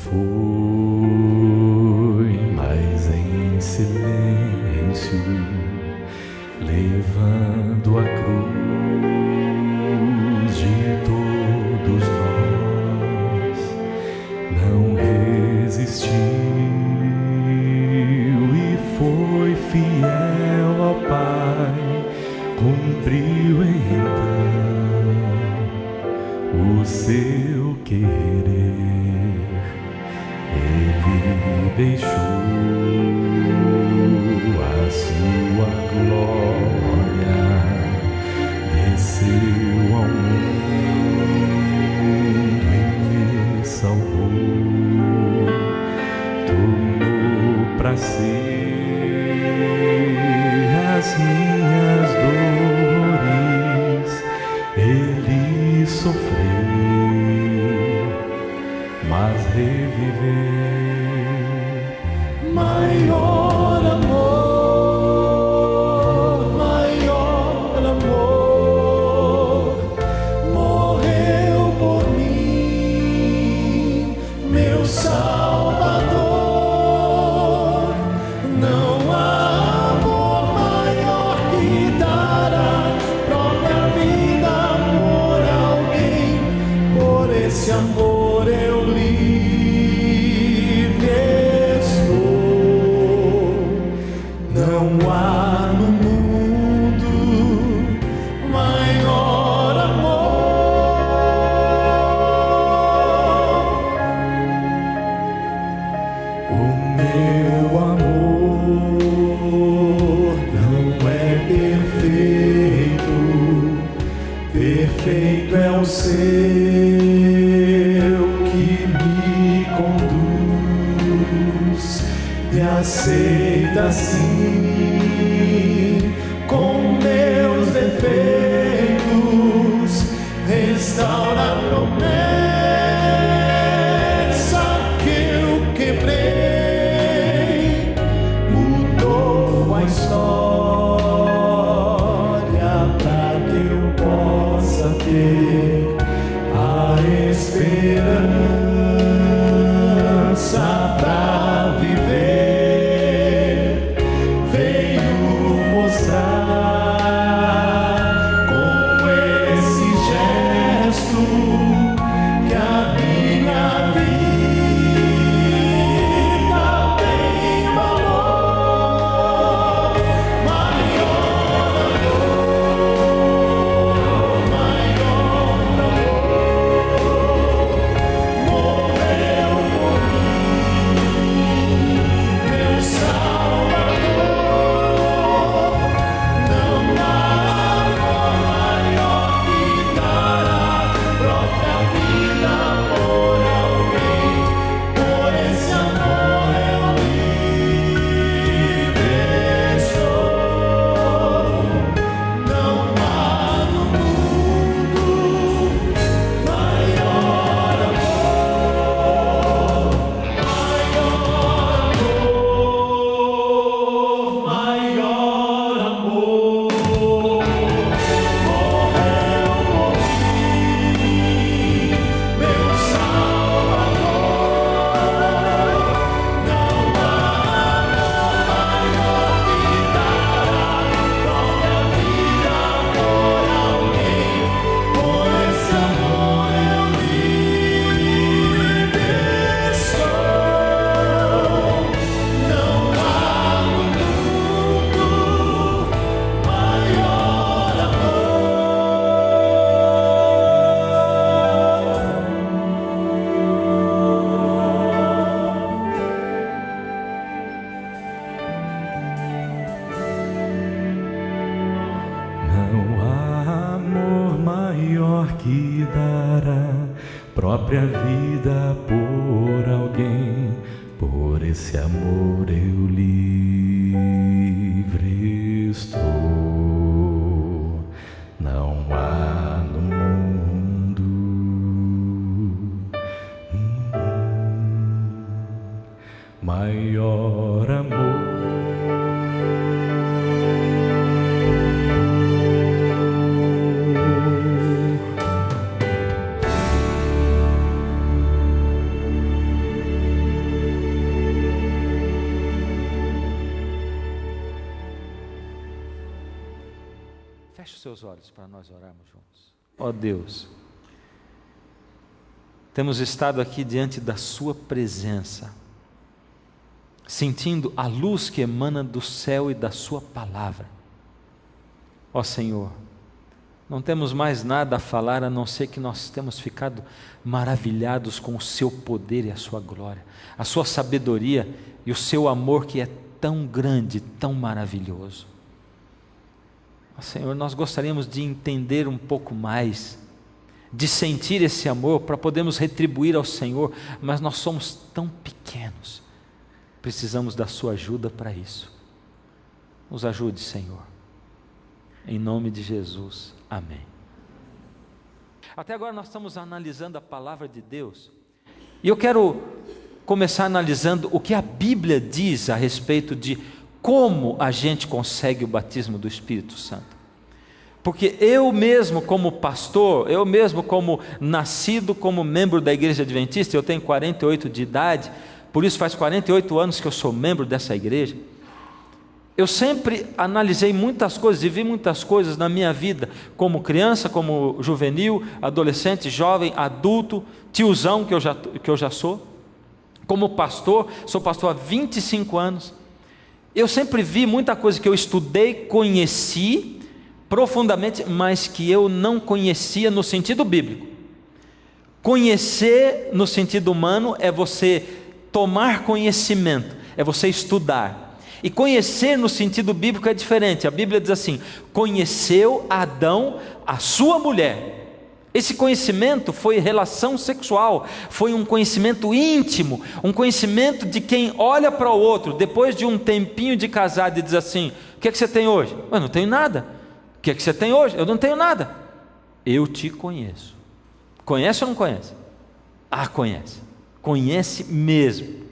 foi, mas em silêncio, levando a cruz de todos nós, não resistiu e foi fiel ao Pai, cumpriu então o seu querer. Ele deixou a sua glória, desceu ao mundo e me salvou, tomou pra si as minhas dores, ele sofreu, mas reviveu. Maior amor, morreu por mim, meu Salvador. Não há amor maior que dar a própria vida por alguém. Por esse amor eu livre estou. Não há no mundo maior amor. O meu amor não é perfeito, perfeito é o seu que me conduz, me aceita assim, com meus defeitos, restaura a promessa que eu quebrei, mudou a história para que eu possa ter a esperança para viver. Veio mostrar com esse gesto que a minha vida tem valor. Maior amor, morreu por mim, meu Salvador. Não há amor maior que dar a própria vida por alguém. Por esse amor eu livre estou. Não há no mundo maior amor, maior amor. Morreu por mim, meu Salvador. Não há amor maior que dar a própria vida por alguém. Por esse amor eu livre estou. Não há no mundo maior Não há amor maior que dar a própria vida por alguém. Por esse amor eu livre estou. Não há no mundo maior amor. seus olhos para nós orarmos juntos. Ó Deus, temos estado aqui diante da sua presença, sentindo a luz que emana do céu e da sua palavra. Ó Senhor, não temos mais nada a falar a não ser que nós temos ficado maravilhados com o seu poder e a sua glória, a sua sabedoria e o seu amor que é tão grande, tão maravilhoso. Ó Senhor, nós gostaríamos de entender um pouco mais, de sentir esse amor para podermos retribuir ao Senhor, mas nós somos tão pequenos, precisamos da sua ajuda para isso. Nos ajude, Senhor, em nome de Jesus, amém. Até agora nós estamos analisando a palavra de Deus, e eu quero começar analisando o que a Bíblia diz a respeito de como a gente consegue o batismo do Espírito Santo. Porque eu mesmo como pastor, eu mesmo como nascido como membro da Igreja Adventista, eu tenho 48 de idade, por isso faz 48 anos que eu sou membro dessa igreja. Eu sempre analisei muitas coisas e vi muitas coisas na minha vida, como criança, como juvenil, adolescente, jovem, adulto, tiozão que eu já sou. Como pastor, sou pastor há 25 anos. Eu sempre vi muita coisa que eu estudei, conheci profundamente, mas que eu não conhecia no sentido bíblico. Conhecer no sentido humano é você tomar conhecimento, é você estudar. E conhecer no sentido bíblico é diferente. A Bíblia diz assim: conheceu Adão a sua mulher. Esse conhecimento foi relação sexual, foi um conhecimento íntimo, um conhecimento de quem olha para o outro, depois de um tempinho de casado e diz assim: o que é que você tem hoje? Eu não tenho nada. O que é que você tem hoje? Eu não tenho nada. Eu te conheço. Conhece ou não conhece? Ah, conhece. Conhece mesmo.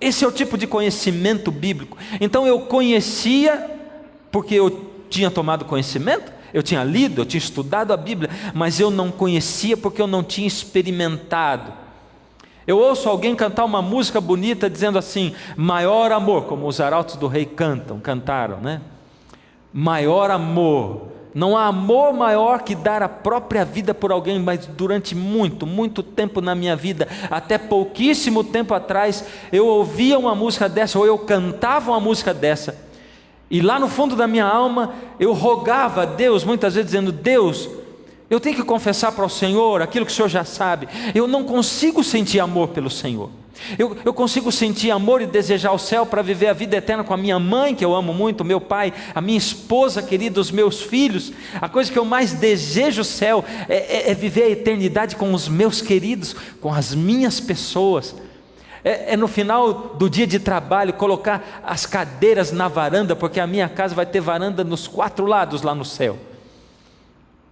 Esse é o tipo de conhecimento bíblico. Então eu conhecia porque eu tinha tomado conhecimento, eu tinha lido, eu tinha estudado a Bíblia, mas eu não conhecia porque eu não tinha experimentado. Eu ouço alguém cantar uma música bonita dizendo assim: maior amor, como os arautos do rei cantaram, né? Maior amor. Não há amor maior que dar a própria vida por alguém, mas durante muito tempo na minha vida, até pouquíssimo tempo atrás, eu ouvia uma música dessa, ou eu cantava uma música dessa, e lá no fundo da minha alma, eu rogava a Deus, muitas vezes dizendo: Deus, eu tenho que confessar para o Senhor aquilo que o Senhor já sabe, eu não consigo sentir amor pelo Senhor. Eu consigo sentir amor e desejar o céu para viver a vida eterna com a minha mãe, que eu amo muito, meu pai, a minha esposa querida, os meus filhos. A coisa que eu mais desejo o céu é viver a eternidade com os meus queridos, com as minhas pessoas. É no final do dia de trabalho colocar as cadeiras na varanda, porque a minha casa vai ter varanda nos 4 lados lá no céu.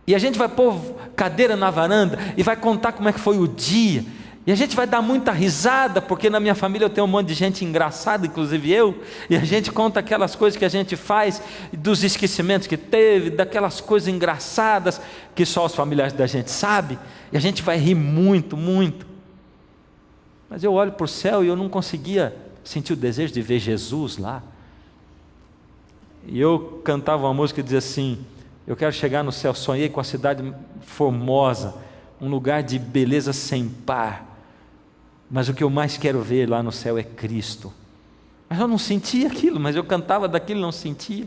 E a gente vai pôr cadeira na varanda e vai contar como é que foi o dia. E a gente vai dar muita risada, porque na minha família eu tenho um monte de gente engraçada, inclusive eu, e a gente conta aquelas coisas que a gente faz, dos esquecimentos que teve, daquelas coisas engraçadas que só os familiares da gente sabem, e a gente vai rir muito. Mas eu olho para o céu e eu não conseguia sentir o desejo de ver Jesus lá. E eu cantava uma música e dizia assim: eu quero chegar no céu, sonhei com a cidade formosa, um lugar de beleza sem par, mas o que eu mais quero ver lá no céu é Cristo. Mas eu não sentia aquilo, mas eu cantava daquilo e não sentia.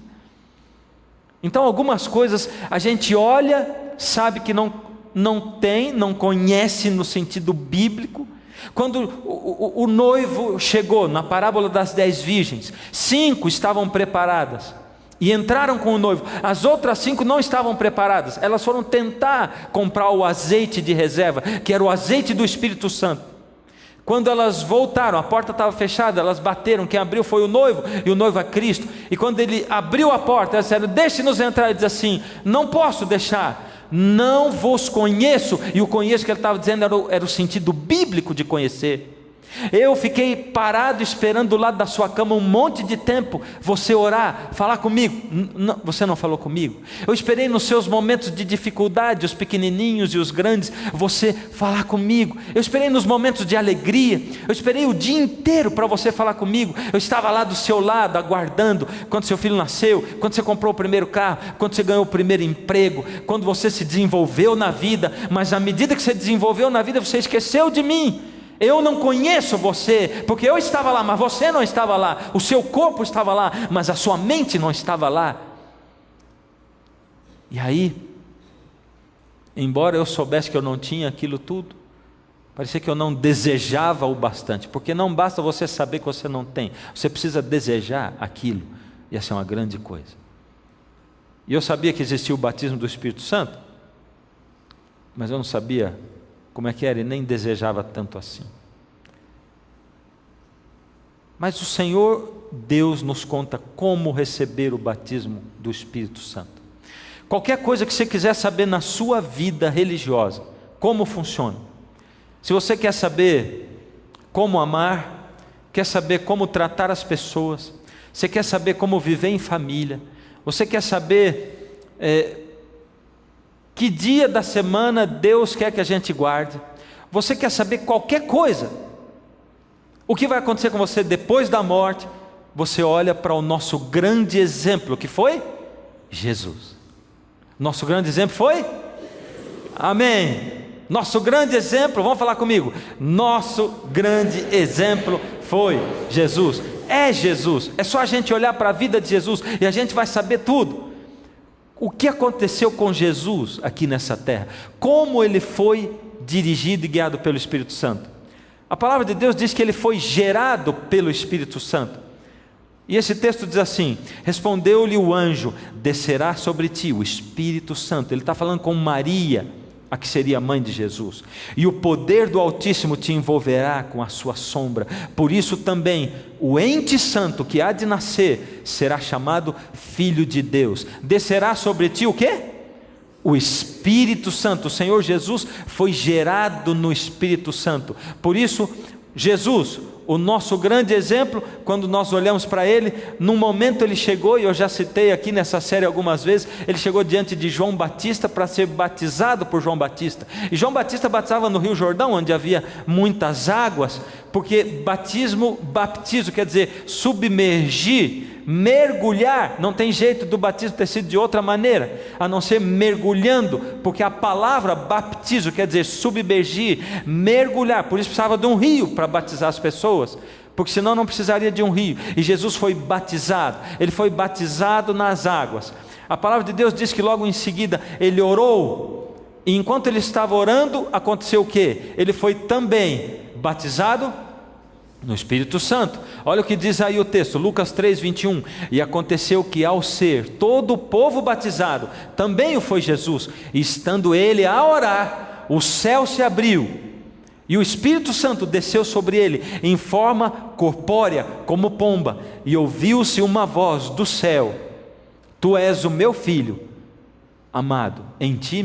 Então algumas coisas a gente olha, sabe que não conhece no sentido bíblico. Quando o noivo chegou na parábola das 10 virgens, 5 estavam preparadas e entraram com o noivo, as outras 5 não estavam preparadas. Elas foram tentar comprar o azeite de reserva, que era o azeite do Espírito Santo. Quando elas voltaram, a porta estava fechada, elas bateram, quem abriu foi o noivo, e o noivo é Cristo. E quando ele abriu a porta, elas disseram: deixe-nos entrar. Ele diz assim: não posso deixar, não vos conheço. E o conheço que ele estava dizendo era o sentido bíblico de conhecer. Eu fiquei parado esperando do lado da sua cama um monte de tempo, você orar, falar comigo. Não, você não falou comigo. Eu esperei nos seus momentos de dificuldade, os pequenininhos e os grandes, você falar comigo. Eu esperei nos momentos de alegria, eu esperei o dia inteiro para você falar comigo. Eu estava lá do seu lado, aguardando, quando seu filho nasceu, quando você comprou o primeiro carro, quando você ganhou o primeiro emprego, quando você se desenvolveu na vida. Mas à medida que você desenvolveu na vida, você esqueceu de mim. Eu não conheço você, porque eu estava lá, mas você não estava lá. O seu corpo estava lá, mas a sua mente não estava lá. E aí, embora eu soubesse que eu não tinha aquilo tudo, parecia que eu não desejava o bastante, porque não basta você saber que você não tem, você precisa desejar aquilo, e essa é uma grande coisa. E eu sabia que existia o batismo do Espírito Santo, mas eu não sabia como é que era e nem desejava tanto assim. Mas o Senhor Deus nos conta como receber o batismo do Espírito Santo. Qualquer coisa que você quiser saber na sua vida religiosa, como funciona. Se você quer saber como amar, quer saber como tratar as pessoas, você quer saber como viver em família, você quer saber que dia da semana Deus quer que a gente guarde, você quer saber qualquer coisa, o que vai acontecer com você depois da morte, você olha para o nosso grande exemplo, que foi Jesus. Nosso grande exemplo foi? Amém. Nosso grande exemplo, vamos falar comigo, nosso grande exemplo foi Jesus. É Jesus, é só a gente olhar para a vida de Jesus e a gente vai saber tudo. O que aconteceu com Jesus aqui nessa terra? Como ele foi dirigido e guiado pelo Espírito Santo? A palavra de Deus diz que ele foi gerado pelo Espírito Santo. E esse texto diz assim: respondeu-lhe o anjo, descerá sobre ti o Espírito Santo. Ele está falando com Maria, a que seria a mãe de Jesus. E o poder do Altíssimo te envolverá com a sua sombra. Por isso também o ente santo que há de nascer será chamado Filho de Deus. Descerá sobre ti o quê? O Espírito Santo. O Senhor Jesus foi gerado no Espírito Santo. Por isso, Jesus, o nosso grande exemplo, quando nós olhamos para ele, num momento ele chegou, e eu já citei aqui nessa série algumas vezes, ele chegou diante de João Batista para ser batizado por João Batista. E João Batista batizava no Rio Jordão, onde havia muitas águas, porque baptismo quer dizer submergir, mergulhar. Não tem jeito do batismo ter sido de outra maneira, a não ser mergulhando, porque a palavra baptizo quer dizer submergir, mergulhar. Por isso precisava de um rio para batizar as pessoas, porque senão não precisaria de um rio. E Jesus foi batizado, ele foi batizado nas águas. A palavra de Deus diz que logo em seguida ele orou, e enquanto ele estava orando, aconteceu o quê? Ele foi também batizado no Espírito Santo. Olha o que diz aí o texto, Lucas 3:21. E aconteceu que ao ser todo o povo batizado, também o foi Jesus, e estando ele a orar, o céu se abriu, e o Espírito Santo desceu sobre ele, em forma corpórea, como pomba, e ouviu-se uma voz do céu: Tu és o meu filho amado, em ti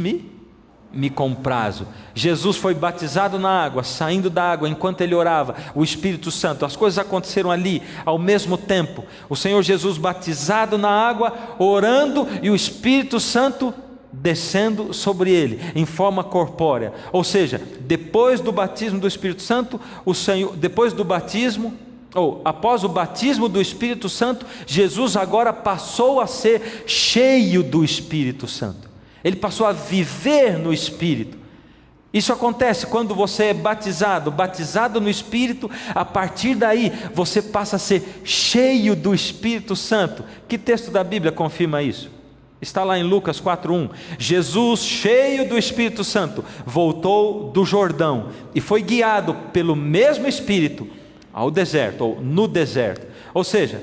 me comprazo. Jesus foi batizado na água, saindo da água, enquanto ele orava, o Espírito Santo, as coisas aconteceram ali, ao mesmo tempo, o Senhor Jesus batizado na água, orando, e o Espírito Santo descendo sobre ele, em forma corpórea. Ou seja, depois do batismo do Espírito Santo, após o batismo do Espírito Santo, Jesus agora passou a ser cheio do Espírito Santo. Ele passou a viver no Espírito. Isso acontece quando você é batizado no Espírito. A partir daí você passa a ser cheio do Espírito Santo. Que texto da Bíblia confirma isso? Está lá em Lucas 4:1. Jesus, cheio do Espírito Santo, voltou do Jordão e foi guiado pelo mesmo Espírito ao deserto, ou no deserto. Ou seja,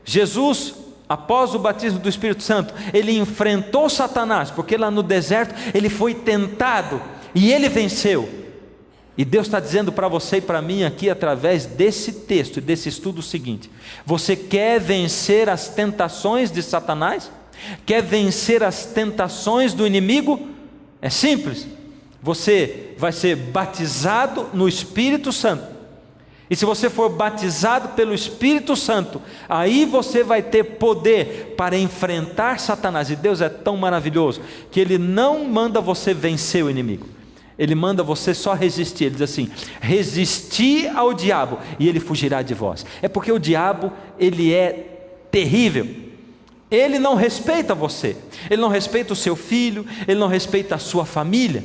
Jesus, após o batismo do Espírito Santo, ele enfrentou Satanás, porque lá no deserto ele foi tentado e ele venceu. E Deus está dizendo para você e para mim aqui, através desse texto e desse estudo, o seguinte: você quer vencer as tentações de Satanás? Quer vencer as tentações do inimigo? É simples. Você vai ser batizado no Espírito Santo, E se você for batizado pelo Espírito Santo, aí você vai ter poder para enfrentar Satanás. E Deus é tão maravilhoso que Ele não manda você vencer o inimigo, Ele manda você só resistir. Ele diz assim: resisti ao diabo e ele fugirá de vós. É porque o diabo, ele é terrível. Ele não respeita você, ele não respeita o seu filho, ele não respeita a sua família,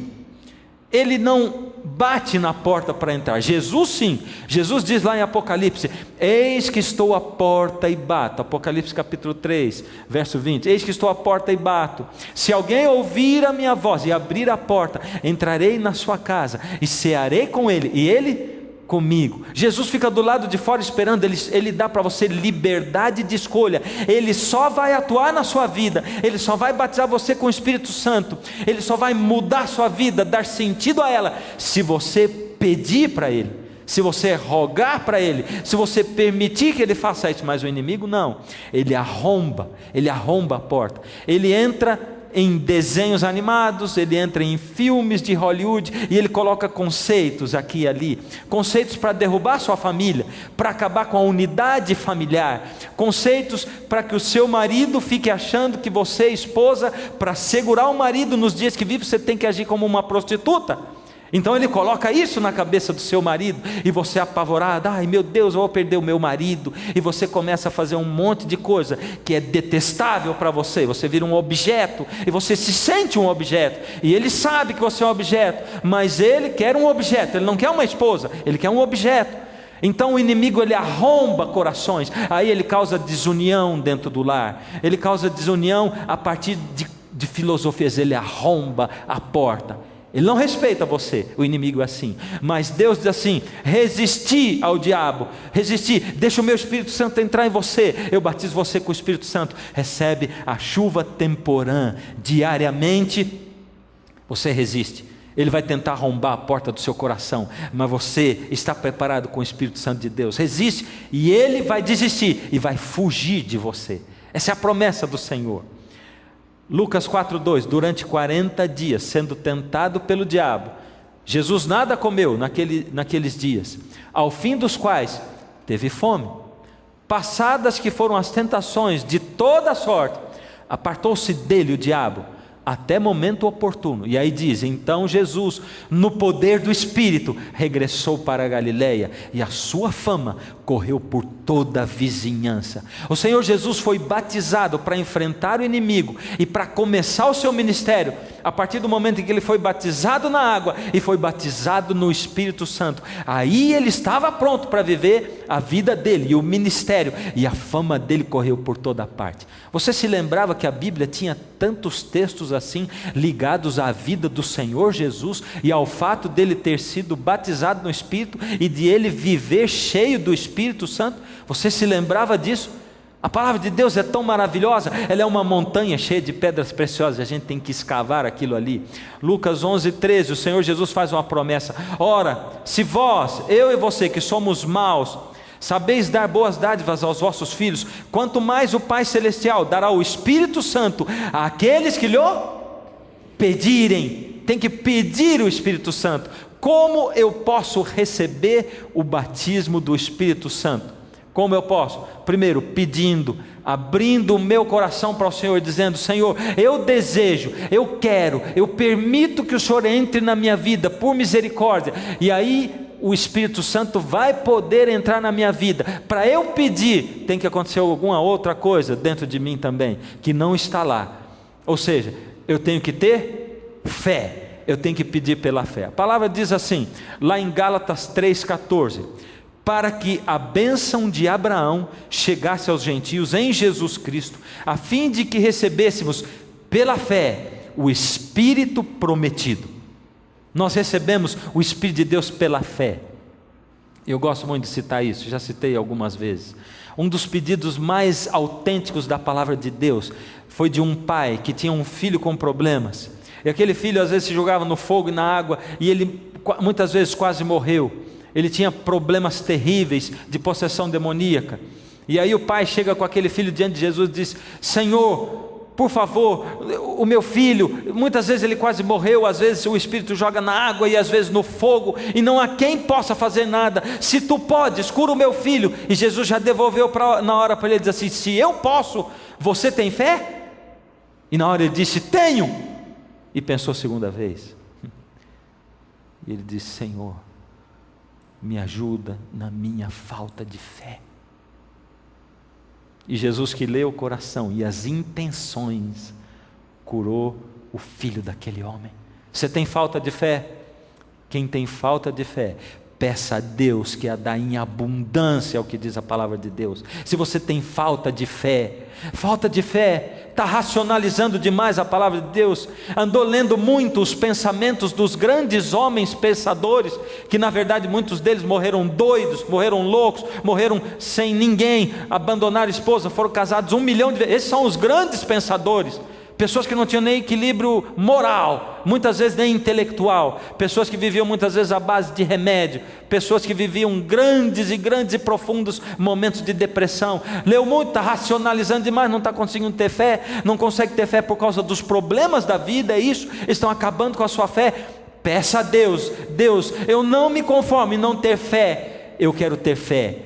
ele não bate na porta para entrar. Jesus sim, Jesus diz lá em Apocalipse: eis que estou à porta e bato. Apocalipse capítulo 3, verso 20: eis que estou à porta e bato, se alguém ouvir a minha voz e abrir a porta, entrarei na sua casa e cearei com ele e ele comigo. Jesus fica do lado de fora esperando. Ele dá para você liberdade de escolha. Ele só vai atuar na sua vida, Ele só vai batizar você com o Espírito Santo, Ele só vai mudar a sua vida, dar sentido a ela, se você pedir para Ele, se você rogar para Ele, se você permitir que Ele faça isso. Mas o inimigo não, ele arromba a porta, ele entra em desenhos animados, ele entra em filmes de Hollywood e ele coloca conceitos aqui e ali, conceitos para derrubar sua família, para acabar com a unidade familiar, conceitos para que o seu marido fique achando que você, esposa, para segurar o marido nos dias que vive, você tem que agir como uma prostituta. Então ele coloca isso na cabeça do seu marido, e você apavorado: ai meu Deus, eu vou perder o meu marido, e você começa a fazer um monte de coisa que é detestável para você, você vira um objeto, e você se sente um objeto, e ele sabe que você é um objeto, mas ele quer um objeto, ele não quer uma esposa, ele quer um objeto. Então o inimigo, ele arromba corações, aí ele causa desunião dentro do lar, ele causa desunião a partir de filosofias, ele arromba a porta. Ele não respeita você, o inimigo é assim. Mas Deus diz assim: resisti ao diabo, resisti, deixa o meu Espírito Santo entrar em você, eu batizo você com o Espírito Santo, recebe a chuva temporã diariamente. Você resiste, ele vai tentar arrombar a porta do seu coração, mas você está preparado com o Espírito Santo de Deus, resiste, e ele vai desistir e vai fugir de você. Essa é a promessa do Senhor. Lucas 4:2: durante 40 dias, sendo tentado pelo diabo, Jesus nada comeu naqueles dias, ao fim dos quais teve fome. Passadas que foram as tentações de toda sorte, apartou-se dele o diabo, até momento oportuno. E aí diz: então Jesus, no poder do Espírito, regressou para a Galileia, e a sua fama correu por toda a vizinhança. O Senhor Jesus foi batizado para enfrentar o inimigo e para começar o seu ministério. A partir do momento em que ele foi batizado na água e foi batizado no Espírito Santo, aí ele estava pronto para viver a vida dele e o ministério, e a fama dele correu por toda parte. Você se lembrava que a Bíblia tinha tantos textos assim ligados à vida do Senhor Jesus e ao fato dele ter sido batizado no Espírito e de ele viver cheio do Espírito Santo? Você se lembrava disso? A palavra de Deus é tão maravilhosa, ela é uma montanha cheia de pedras preciosas, a gente tem que escavar aquilo ali. Lucas 11:13, o Senhor Jesus faz uma promessa: ora, se vós, eu e você que somos maus, sabeis dar boas dádivas aos vossos filhos, quanto mais o Pai Celestial dará o Espírito Santo àqueles que lhe pedirem. Tem que pedir o Espírito Santo. Como eu posso receber o batismo do Espírito Santo? Como eu posso? Primeiro, pedindo, abrindo o meu coração para o Senhor, dizendo: Senhor, eu desejo, eu quero, eu permito que o Senhor entre na minha vida, por misericórdia. E aí o Espírito Santo vai poder entrar na minha vida. Para eu pedir, tem que acontecer alguma outra coisa dentro de mim também, que não está lá. Ou seja, eu tenho que ter fé, eu tenho que pedir pela fé. A palavra diz assim, lá em Gálatas 3,14: para que a bênção de Abraão chegasse aos gentios em Jesus Cristo, a fim de que recebêssemos pela fé o Espírito prometido. Nós recebemos o Espírito de Deus pela fé. Eu gosto muito de citar isso, já citei algumas vezes. Um dos pedidos mais autênticos da palavra de Deus foi de um pai que tinha um filho com problemas, e aquele filho às vezes se jogava no fogo e na água, e ele muitas vezes quase morreu. Ele tinha problemas terríveis de possessão demoníaca, e aí o pai chega com aquele filho diante de Jesus e diz: Senhor, por favor, o meu filho, muitas vezes ele quase morreu, às vezes o Espírito joga na água e às vezes no fogo, e não há quem possa fazer nada. Se tu podes, cura o meu filho. E Jesus já devolveu na hora para ele, diz assim: se eu posso, você tem fé? E na hora ele disse: tenho. E pensou segunda vez, e ele disse: Senhor, me ajuda na minha falta de fé. E Jesus, que lê o coração e as intenções, curou o filho daquele homem. Você tem falta de fé? Quem tem falta de fé, peça a Deus que a dá em abundância, é o que diz a palavra de Deus. Se você tem falta de fé, está racionalizando demais a palavra de Deus, andou lendo muito os pensamentos dos grandes homens pensadores, que na verdade muitos deles morreram doidos, morreram loucos, morreram sem ninguém, abandonaram a esposa, foram casados 1 milhão de vezes. Esses são os grandes pensadores. Pessoas que não tinham nem equilíbrio moral, muitas vezes nem intelectual, pessoas que viviam muitas vezes à base de remédio, pessoas que viviam grandes e profundos momentos de depressão. Leu muito, está racionalizando demais, não está conseguindo ter fé, não consegue ter fé por causa dos problemas da vida, é isso, estão acabando com a sua fé. Peça a Deus: Deus, eu não me conformo em não ter fé, eu quero ter fé.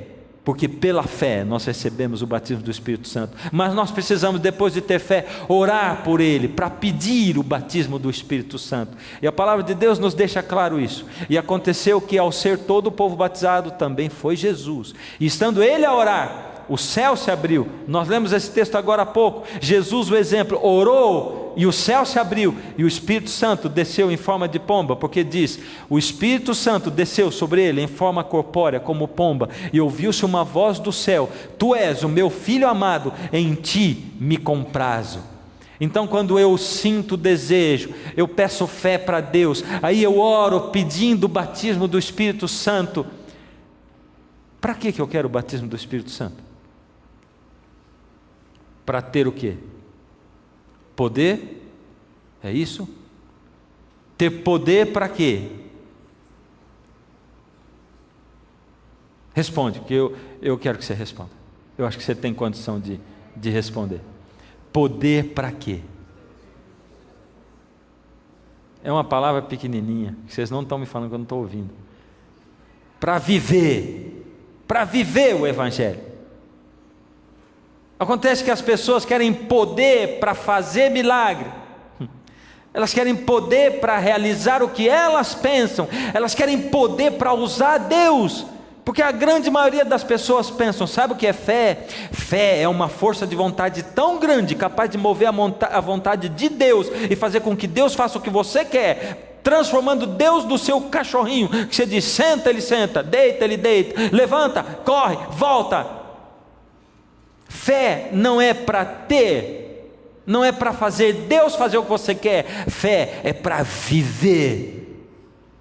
Porque pela fé nós recebemos o batismo do Espírito Santo. Mas nós precisamos, depois de ter fé, orar por ele, para pedir o batismo do Espírito Santo. E a palavra de Deus nos deixa claro isso. E aconteceu que, ao ser todo o povo batizado, também foi Jesus. E estando ele a orar, o céu se abriu. Nós lemos esse texto agora há pouco. Jesus, o exemplo, orou e o céu se abriu, e o Espírito Santo desceu em forma de pomba, porque diz: o Espírito Santo desceu sobre ele em forma corpórea como pomba, e ouviu-se uma voz do céu: tu és o meu filho amado, em ti me comprazo. Então, quando eu sinto desejo, eu peço fé para Deus, aí eu oro pedindo o batismo do Espírito Santo. Para que eu quero o batismo do Espírito Santo? Para ter o quê? Poder? É isso? Ter poder para quê? Responde, que eu quero que você responda. Eu acho que você tem condição de responder. Poder para quê? É uma palavra pequenininha, que vocês não estão me falando que eu não estou ouvindo. Para viver o Evangelho. Acontece que as pessoas querem poder para fazer milagre, elas querem poder para realizar o que elas pensam, elas querem poder para usar Deus, porque a grande maioria das pessoas pensam: sabe o que é fé? Fé é uma força de vontade tão grande, capaz de mover a vontade de Deus e fazer com que Deus faça o que você quer, transformando Deus no seu cachorrinho, que você diz: senta, ele senta, deita, ele deita, levanta, corre, volta. Fé não é para ter, não é para fazer Deus fazer o que você quer. Fé é para viver.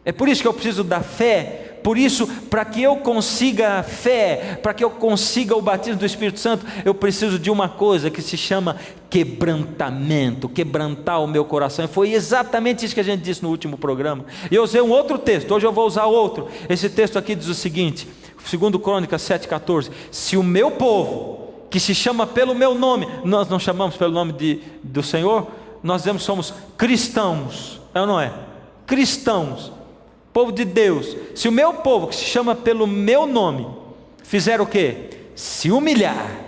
É por isso que eu preciso da fé. Por isso, para que eu consiga a fé, para que eu consiga o batismo do Espírito Santo, eu preciso de uma coisa que se chama quebrantamento, quebrantar o meu coração. E foi exatamente isso que a gente disse no último programa. E eu usei um outro texto, hoje eu vou usar outro. Esse texto aqui diz o seguinte, 2 Crônicas 7,14: se o meu povo, que se chama pelo meu nome, nós não chamamos pelo nome do Senhor, nós dizemos que somos cristãos, é ou não é? Cristãos, povo de Deus. Se o meu povo, que se chama pelo meu nome, fizer o quê? Se humilhar.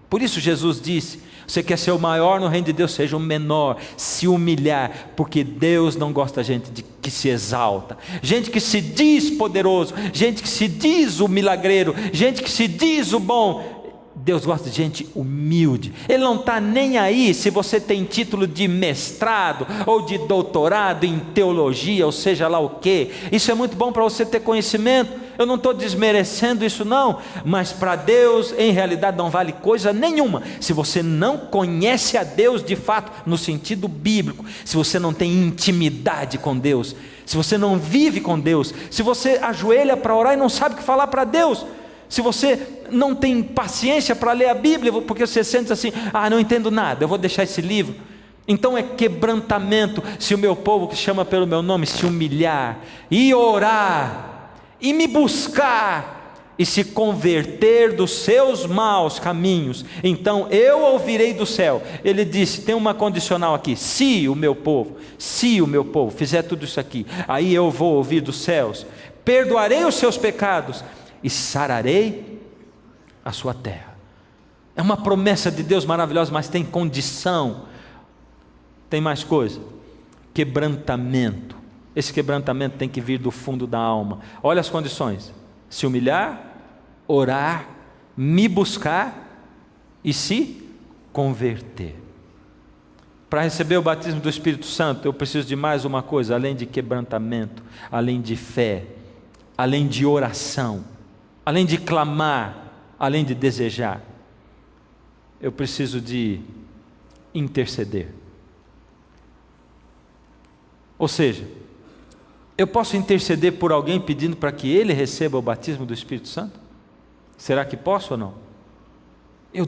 Por isso Jesus disse: você quer ser o maior no reino de Deus, seja o menor. Se humilhar, porque Deus não gosta de gente que se exalta, gente que se diz poderoso, gente que se diz o milagreiro, gente que se diz o bom. Deus gosta de gente humilde. Ele não está nem aí se você tem título de mestrado ou de doutorado em teologia, ou seja lá o que. Isso é muito bom para você ter conhecimento. Eu não estou desmerecendo isso não, mas para Deus em realidade não vale coisa nenhuma se você não conhece a Deus de fato no sentido bíblico, se você não tem intimidade com Deus, se você não vive com Deus, se você ajoelha para orar e não sabe o que falar para Deus, se você não tem paciência para ler a Bíblia, porque você sente assim: não entendo nada, eu vou deixar esse livro. Então é quebrantamento. Se o meu povo, que chama pelo meu nome, se humilhar e orar e me buscar e se converter dos seus maus caminhos, então eu ouvirei do céu. Ele disse, tem uma condicional aqui: se o meu povo fizer tudo isso aqui, aí eu vou ouvir dos céus, perdoarei os seus pecados e sararei a sua terra. É uma promessa de Deus maravilhosa, mas tem condição. Tem mais coisa: quebrantamento. Esse quebrantamento tem que vir do fundo da alma. Olha as condições: se humilhar, orar, me buscar e se converter. Para receber o batismo do Espírito Santo, eu preciso de mais uma coisa, além de quebrantamento, além de fé, além de oração, além de clamar, além de desejar. Eu preciso de interceder. Ou seja, eu posso interceder por alguém pedindo para que ele receba o batismo do Espírito Santo? Será que posso ou não? Eu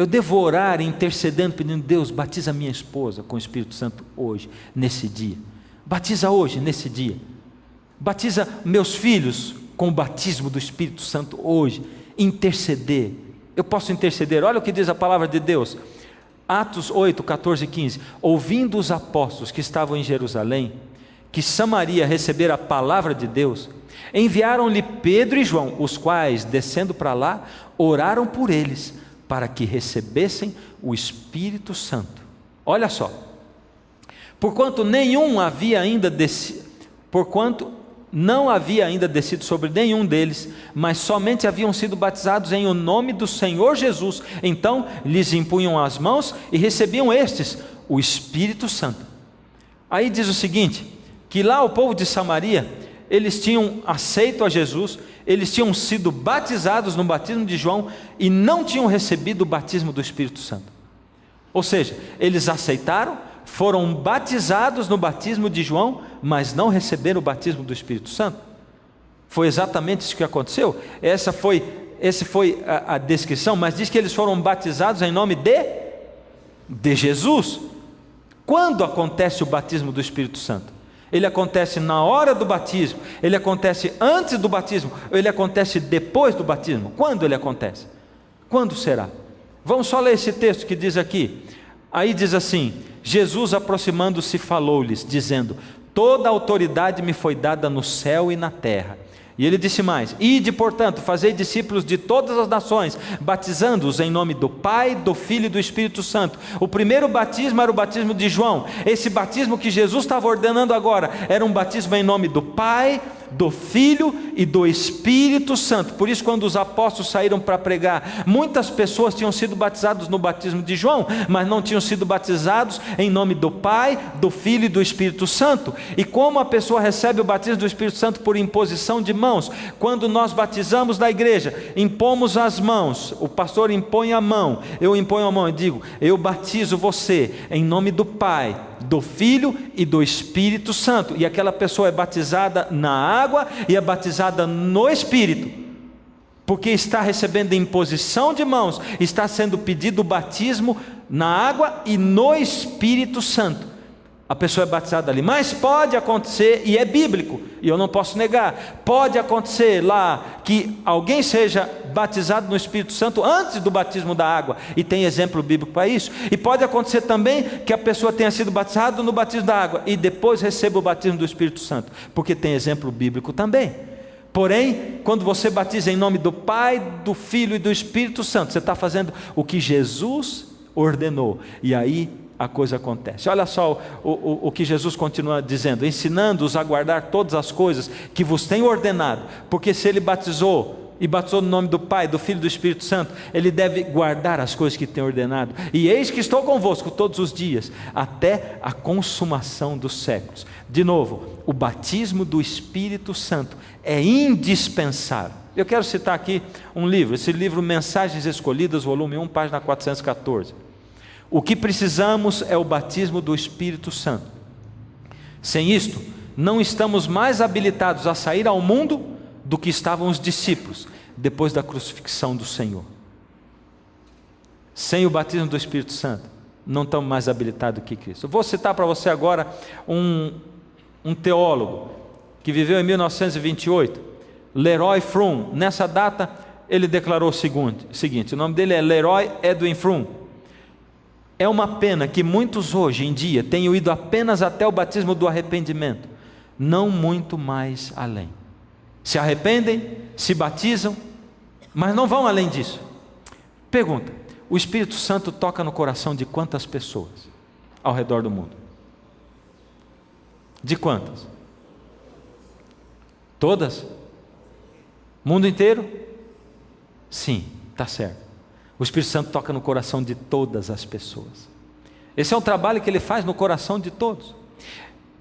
devo orar intercedendo, pedindo: Deus, batiza minha esposa com o Espírito Santo hoje, nesse dia. Batiza hoje, nesse dia. Batiza meus filhos com o batismo do Espírito Santo hoje. Interceder. Eu posso interceder. Olha o que diz a palavra de Deus. Atos 8, 14 e 15. Ouvindo os apóstolos que estavam em Jerusalém, que Samaria recebera a palavra de Deus, enviaram-lhe Pedro e João, os quais, descendo para lá, oraram por eles, para que recebessem o Espírito Santo. Olha só. Porquanto não havia ainda descido sobre nenhum deles, mas somente haviam sido batizados em o nome do Senhor Jesus. Então lhes impunham as mãos e recebiam estes o Espírito Santo. Aí diz o seguinte, que lá o povo de Samaria, eles tinham aceito a Jesus, eles tinham sido batizados no batismo de João e não tinham recebido o batismo do Espírito Santo. Ou seja, eles aceitaram, foram batizados no batismo de João, mas não receberam o batismo do Espírito Santo. Foi exatamente isso que aconteceu. Essa foi a descrição, mas diz que eles foram batizados em nome de Jesus. Quando acontece o batismo do Espírito Santo? Ele acontece na hora do batismo, ele acontece antes do batismo, ou ele acontece depois do batismo? Quando ele acontece? Quando será? Vamos só ler esse texto que diz aqui. Aí diz assim: Jesus, aproximando-se, falou-lhes, dizendo: toda a autoridade me foi dada no céu e na terra. E ele disse mais: ide, portanto, fazei discípulos de todas as nações, batizando-os em nome do Pai, do Filho e do Espírito Santo. O primeiro batismo era o batismo de João. Esse batismo que Jesus estava ordenando agora era um batismo em nome do Pai, do Filho e do Espírito Santo. Por isso, quando os apóstolos saíram para pregar, muitas pessoas tinham sido batizados no batismo de João, mas não tinham sido batizados em nome do Pai, do Filho e do Espírito Santo. E como a pessoa recebe o batismo do Espírito Santo? Por imposição de mãos. Quando nós batizamos na igreja, impomos as mãos, o pastor impõe a mão, eu imponho a mão e digo: eu batizo você em nome do Pai, do Filho e do Espírito Santo. E aquela pessoa é batizada na água e é batizada no Espírito, porque está recebendo imposição de mãos, está sendo pedido o batismo na água e no Espírito Santo. A pessoa é batizada ali, mas pode acontecer, e é bíblico, e eu não posso negar, pode acontecer lá que alguém seja batizado no Espírito Santo antes do batismo da água, e tem exemplo bíblico para isso. E pode acontecer também que a pessoa tenha sido batizada no batismo da água e depois receba o batismo do Espírito Santo, porque tem exemplo bíblico também. Porém, quando você batiza em nome do Pai, do Filho e do Espírito Santo, você está fazendo o que Jesus ordenou, e aí a coisa acontece. Olha só o que Jesus continua dizendo: ensinando-os a guardar todas as coisas que vos tenho ordenado, porque se ele batizou no nome do Pai, do Filho e do Espírito Santo, ele deve guardar as coisas que tem ordenado. E eis que estou convosco todos os dias, até a consumação dos séculos. De novo, o batismo do Espírito Santo é indispensável. Eu quero citar aqui um livro, esse livro Mensagens Escolhidas, volume 1, página 414. O que precisamos é o batismo do Espírito Santo. Sem isto, não estamos mais habilitados a sair ao mundo do que estavam os discípulos depois da crucifixão do Senhor. Sem o batismo do Espírito Santo, não estamos mais habilitados que Cristo. Eu vou citar para você agora um teólogo que viveu em 1928, Leroy Froom, nessa data, ele declarou o seguinte: o nome dele é Leroy Edwin Froom. É uma pena que muitos hoje em dia tenham ido apenas até o batismo do arrependimento, não muito mais além. Se arrependem, se batizam, mas não vão além disso. Pergunta: o Espírito Santo toca no coração de quantas pessoas ao redor do mundo? De quantas? Todas? Mundo inteiro? Sim, está certo. O Espírito Santo toca no coração de todas as pessoas. Esse é um trabalho que ele faz no coração de todos.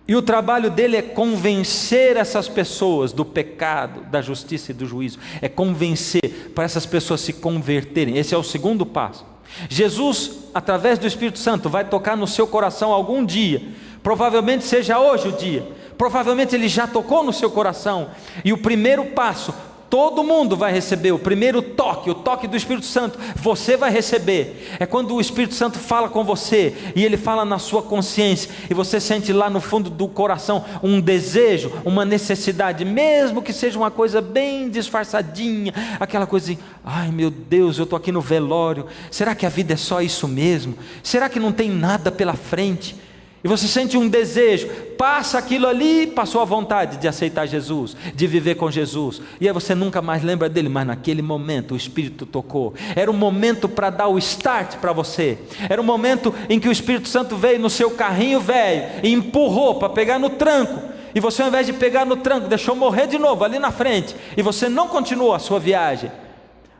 E o trabalho dele é convencer essas pessoas do pecado, da justiça e do juízo. É convencer para essas pessoas se converterem. Esse é o segundo passo. Jesus, através do Espírito Santo, vai tocar no seu coração algum dia. Provavelmente seja hoje o dia. Provavelmente ele já tocou no seu coração. E o primeiro passo, todo mundo vai receber o primeiro toque, o toque do Espírito Santo, você vai receber. É quando o Espírito Santo fala com você, e ele fala na sua consciência, e você sente lá no fundo do coração um desejo, uma necessidade, mesmo que seja uma coisa bem disfarçadinha, aquela coisa assim: ai meu Deus, eu estou aqui no velório, será que a vida é só isso mesmo? Será que não tem nada pela frente? E você sente um desejo, passa aquilo ali, passou a vontade de aceitar Jesus, de viver com Jesus, e aí você nunca mais lembra dele, mas naquele momento o Espírito tocou. Era um momento para dar o start para você, era um momento em que o Espírito Santo veio no seu carrinho velho e empurrou para pegar no tranco, e você, ao invés de pegar no tranco, deixou morrer de novo ali na frente, e você não continuou a sua viagem.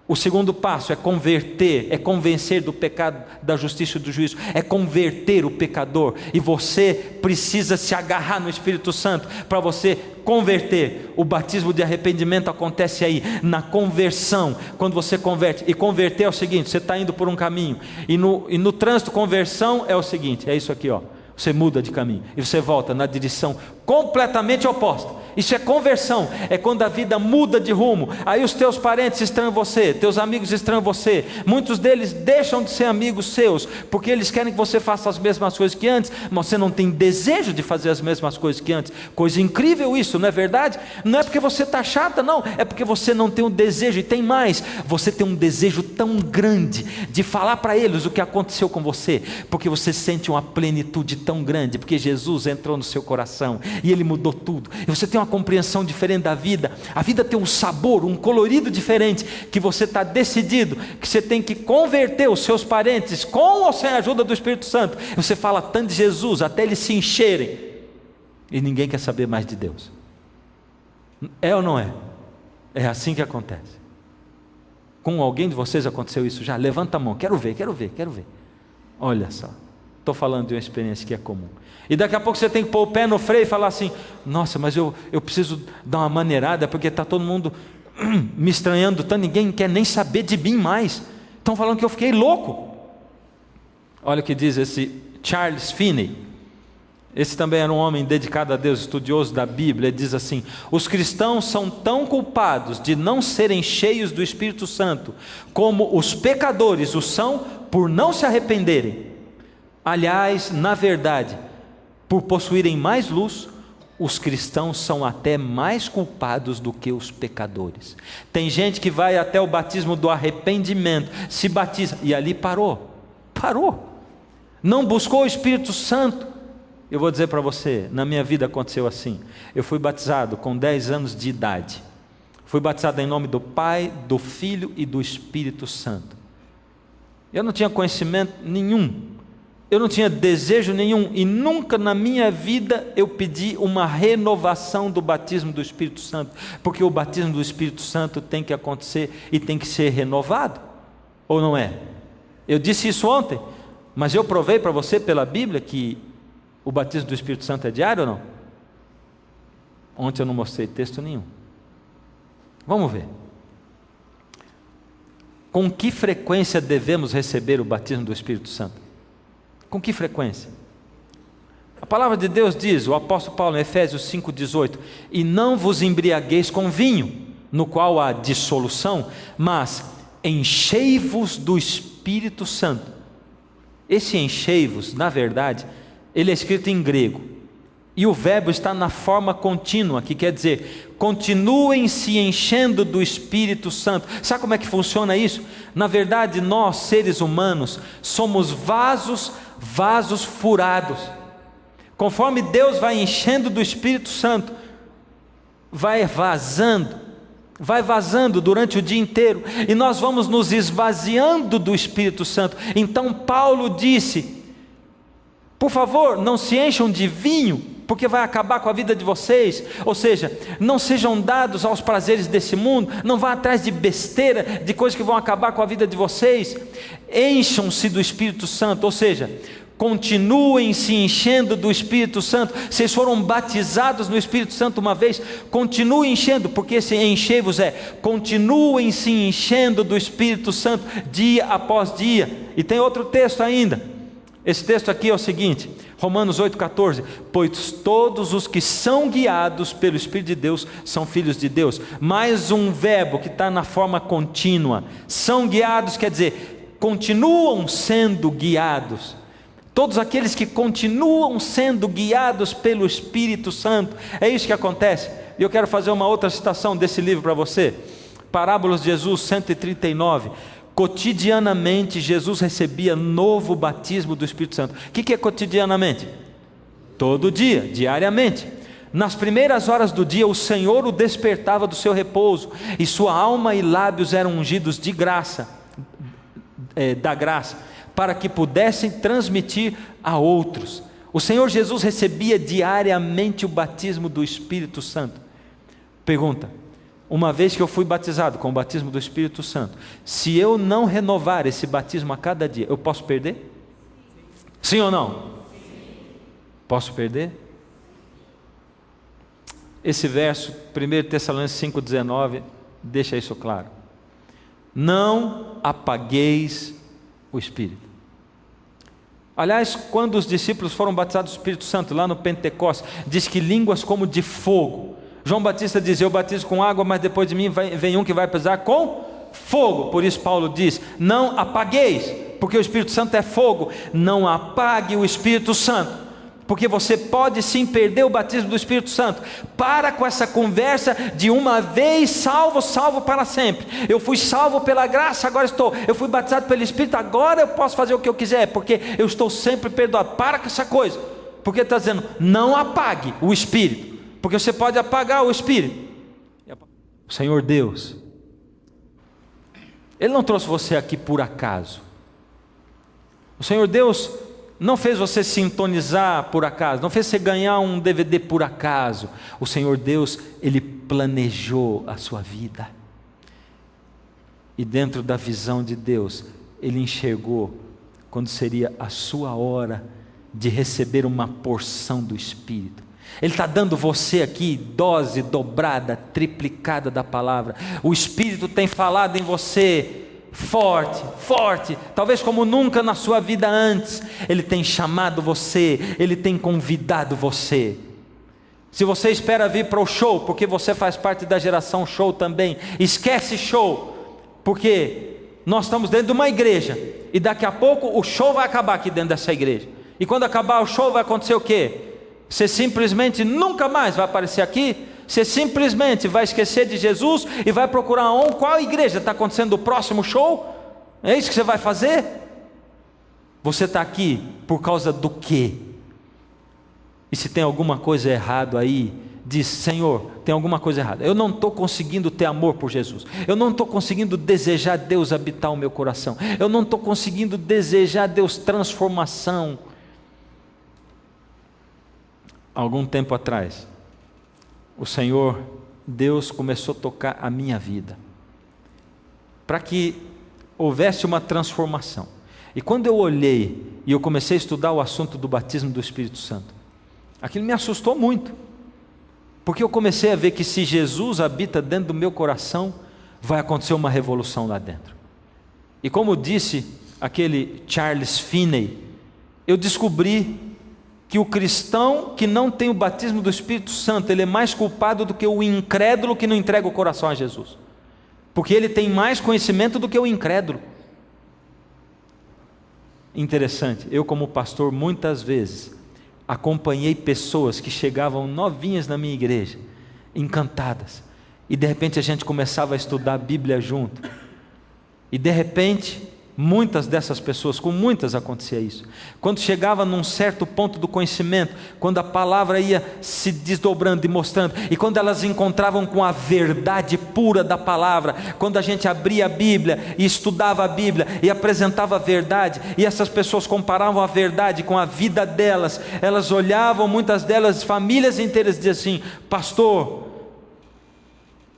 O segundo passo é converter, é convencer do pecado, da justiça e do juízo, é converter o pecador, e você precisa se agarrar no Espírito Santo para você converter. O batismo de arrependimento acontece aí, na conversão, quando você converte. E converter é o seguinte: você está indo por um caminho, e no trânsito conversão é o seguinte, é isso aqui, ó. Você muda de caminho e você volta na direção completamente oposta. Isso é conversão, é quando a vida muda de rumo. Aí os teus parentes estranham você, teus amigos estranham você. Muitos deles deixam de ser amigos seus, porque eles querem que você faça as mesmas coisas que antes, mas você não tem desejo de fazer as mesmas coisas que antes. Coisa incrível isso, não é verdade? Não é porque você está chata, não, é porque você não tem um desejo. E tem mais, você tem um desejo tão grande de falar para eles o que aconteceu com você, porque você sente uma plenitude tão grande, porque Jesus entrou no seu coração e ele mudou tudo, e você tem uma compreensão diferente da vida. A vida tem um sabor, um colorido diferente, que você está decidido que você tem que converter os seus parentes, com ou sem a ajuda do Espírito Santo. Você fala tanto de Jesus até eles se encherem, e ninguém quer saber mais de Deus. É ou não é? É assim que acontece. Com alguém de vocês aconteceu isso já? Levanta a mão, quero ver. Olha só, estou falando de uma experiência que é comum. E daqui a pouco você tem que pôr o pé no freio e falar assim: nossa, mas eu preciso dar uma maneirada, porque está todo mundo me estranhando tanto, ninguém quer nem saber de mim mais, estão falando que eu fiquei louco. Olha o que diz esse Charles Finney. Esse também era um homem dedicado a Deus, estudioso da Bíblia. Ele diz assim: os cristãos são tão culpados de não serem cheios do Espírito Santo, como os pecadores o são por não se arrependerem. Aliás, na verdade, por possuírem mais luz, os cristãos são até mais culpados do que os pecadores. Tem gente que vai até o batismo do arrependimento, se batiza e ali parou, não buscou o Espírito Santo. Eu vou dizer para você, na minha vida aconteceu assim. Eu fui batizado com 10 anos de idade, fui batizado em nome do Pai, do Filho e do Espírito Santo. Eu não tinha conhecimento nenhum, eu não tinha desejo nenhum, e nunca na minha vida eu pedi uma renovação do batismo do Espírito Santo, porque o batismo do Espírito Santo tem que acontecer e tem que ser renovado, ou não é? Eu disse isso ontem, mas eu provei para você pela Bíblia que o batismo do Espírito Santo é diário ou não? Ontem eu não mostrei texto nenhum. Vamos ver. Com que frequência devemos receber o batismo do Espírito Santo? Com que frequência? A palavra de Deus diz, o apóstolo Paulo em Efésios 5,18: e não vos embriagueis com vinho, no qual há dissolução, mas enchei-vos do Espírito Santo. Esse enchei-vos, na verdade, ele é escrito em grego, E o verbo está na forma contínua, que quer dizer, continuem se enchendo do Espírito Santo. Sabe como é que funciona isso? Na verdade, nós, seres humanos, somos vasos furados. Conforme Deus vai enchendo do Espírito Santo, vai vazando durante o dia inteiro, e nós vamos nos esvaziando do Espírito Santo. Então Paulo disse: por favor, não se encham de vinho, porque vai acabar com a vida de vocês. Ou seja, não sejam dados aos prazeres desse mundo, não vá atrás de besteira, de coisas que vão acabar com a vida de vocês. Encham-se do Espírito Santo, ou seja, continuem se enchendo do Espírito Santo. Vocês foram batizados no Espírito Santo uma vez, continuem enchendo, porque esse encher-vos continuem se enchendo do Espírito Santo dia após dia. E tem outro texto ainda. Esse texto aqui é o seguinte, Romanos 8,14: pois todos os que são guiados pelo Espírito de Deus são filhos de Deus. Mais um verbo que está na forma contínua. São guiados quer dizer, continuam sendo guiados. Todos aqueles que continuam sendo guiados pelo Espírito Santo, é isso que acontece. E eu quero fazer uma outra citação desse livro para você. Parábolas de Jesus 139. Cotidianamente Jesus recebia novo batismo do Espírito Santo. O que é cotidianamente? Todo dia, diariamente. Nas primeiras horas do dia o Senhor o despertava do seu repouso, e sua alma e lábios eram ungidos de graça, da graça, para que pudessem transmitir a outros. O Senhor Jesus recebia diariamente o batismo do Espírito Santo. Pergunta: uma vez que eu fui batizado com o batismo do Espírito Santo, se eu não renovar esse batismo a cada dia, eu posso perder? Sim ou não? Sim. Posso perder? Esse verso, 1 Tessalonicenses 5,19, deixa isso claro. Não apagueis o Espírito. Aliás, quando os discípulos foram batizados do Espírito Santo, lá no Pentecostes, diz que línguas como de fogo. João Batista diz: eu batizo com água, mas depois de mim vem um que vai batizar com fogo. Por isso Paulo diz: não apagueis, porque o Espírito Santo é fogo. Não apague o Espírito Santo, porque você pode sim perder o batismo do Espírito Santo. Para com essa conversa de uma vez salvo, salvo para sempre. Eu fui salvo pela graça, agora eu fui batizado pelo Espírito, agora eu posso fazer o que eu quiser, porque eu estou sempre perdoado. Para com essa coisa, porque está dizendo: não apague o Espírito, porque você pode apagar o Espírito. O Senhor Deus, Ele não trouxe você aqui por acaso. O Senhor Deus não fez você sintonizar por acaso, não fez você ganhar um DVD por acaso. O Senhor Deus, Ele planejou a sua vida. E dentro da visão de Deus, Ele enxergou quando seria a sua hora de receber uma porção do Espírito. Ele está dando você aqui dose dobrada, triplicada da palavra. O Espírito tem falado em você forte, forte, talvez como nunca na sua vida antes. Ele tem chamado você, Ele tem convidado você. Se você espera vir para o show, porque você faz parte da geração show também, esquece show, porque nós estamos dentro de uma igreja, e daqui a pouco o show vai acabar aqui dentro dessa igreja. E quando acabar o show vai acontecer o quê? Você simplesmente nunca mais vai aparecer aqui. Você simplesmente vai esquecer de Jesus e vai procurar qual igreja está acontecendo o próximo show. É isso que você vai fazer? Você está aqui por causa do quê? E se tem alguma coisa errada aí, diz: Senhor, tem alguma coisa errada. Eu não estou conseguindo ter amor por Jesus. Eu não estou conseguindo desejar Deus habitar o meu coração. Eu não estou conseguindo desejar Deus transformação. Algum tempo atrás, o Senhor Deus começou a tocar a minha vida, para que houvesse uma transformação. E quando eu olhei e eu comecei a estudar o assunto do batismo do Espírito Santo, aquilo me assustou muito, porque eu comecei a ver que se Jesus habita dentro do meu coração, vai acontecer uma revolução lá dentro. E como disse aquele Charles Finney, eu descobri que o cristão que não tem o batismo do Espírito Santo, ele é mais culpado do que o incrédulo que não entrega o coração a Jesus, porque ele tem mais conhecimento do que o incrédulo. Interessante, eu como pastor muitas vezes acompanhei pessoas que chegavam novinhas na minha igreja, encantadas, e de repente a gente começava a estudar a Bíblia junto, e de repente muitas dessas pessoas, com muitas acontecia isso, quando chegava num certo ponto do conhecimento, quando a palavra ia se desdobrando e mostrando, e quando elas encontravam com a verdade pura da palavra, quando a gente abria a Bíblia e estudava a Bíblia e apresentava a verdade, e essas pessoas comparavam a verdade com a vida delas, elas olhavam, muitas delas, famílias inteiras, diziam assim: pastor,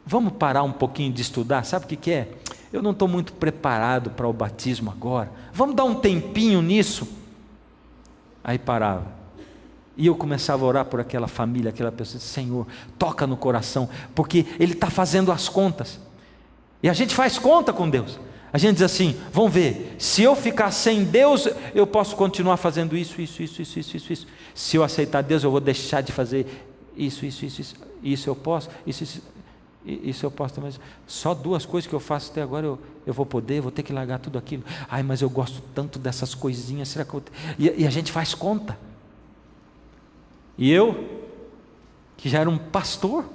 vamos parar um pouquinho de estudar, sabe o que é? Eu não estou muito preparado para o batismo agora, vamos dar um tempinho nisso. Aí parava, e eu começava a orar por aquela família, aquela pessoa, Senhor, toca no coração, porque Ele está fazendo as contas, e a gente faz conta com Deus, a gente diz assim: vamos ver, se eu ficar sem Deus, eu posso continuar fazendo isso, se eu aceitar Deus, eu vou deixar de fazer isso eu posso, isso eu posso, mas só 2 coisas que eu faço até agora eu vou ter que largar tudo aquilo. Ai, mas eu gosto tanto dessas coisinhas, será que eu... E a gente faz conta. E eu, que já era um pastor,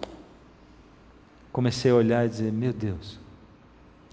comecei a olhar e dizer: meu Deus,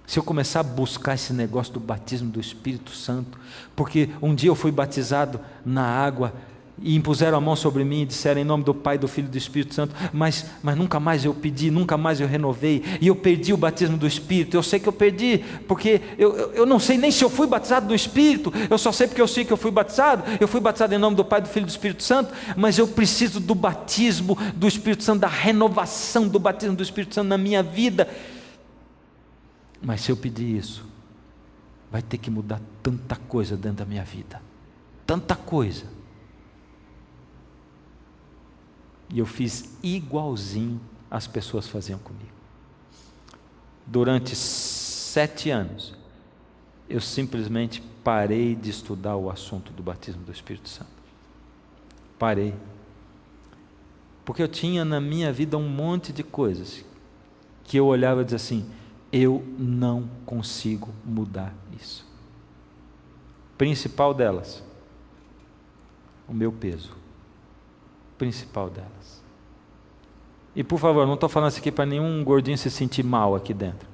se eu começar a buscar esse negócio do batismo do Espírito Santo, porque um dia eu fui batizado na água, e impuseram a mão sobre mim e disseram: em nome do Pai, do Filho e do Espírito Santo, mas nunca mais eu pedi, nunca mais eu renovei, e eu perdi o batismo do Espírito. Eu sei que eu perdi, porque eu não sei nem se eu fui batizado no Espírito, eu só sei porque eu sei que eu fui batizado em nome do Pai, do Filho e do Espírito Santo, mas eu preciso do batismo do Espírito Santo, da renovação do batismo do Espírito Santo na minha vida. Mas se eu pedir isso, vai ter que mudar tanta coisa dentro da minha vida, tanta coisa. E eu fiz igualzinho as pessoas faziam comigo. Durante 7 anos, eu simplesmente parei de estudar o assunto do batismo do Espírito Santo. Parei. Porque eu tinha na minha vida um monte de coisas que eu olhava e dizia assim: eu não consigo mudar isso. Principal delas, o meu peso. Principal delas. E por favor, não estou falando isso aqui para nenhum gordinho se sentir mal aqui dentro,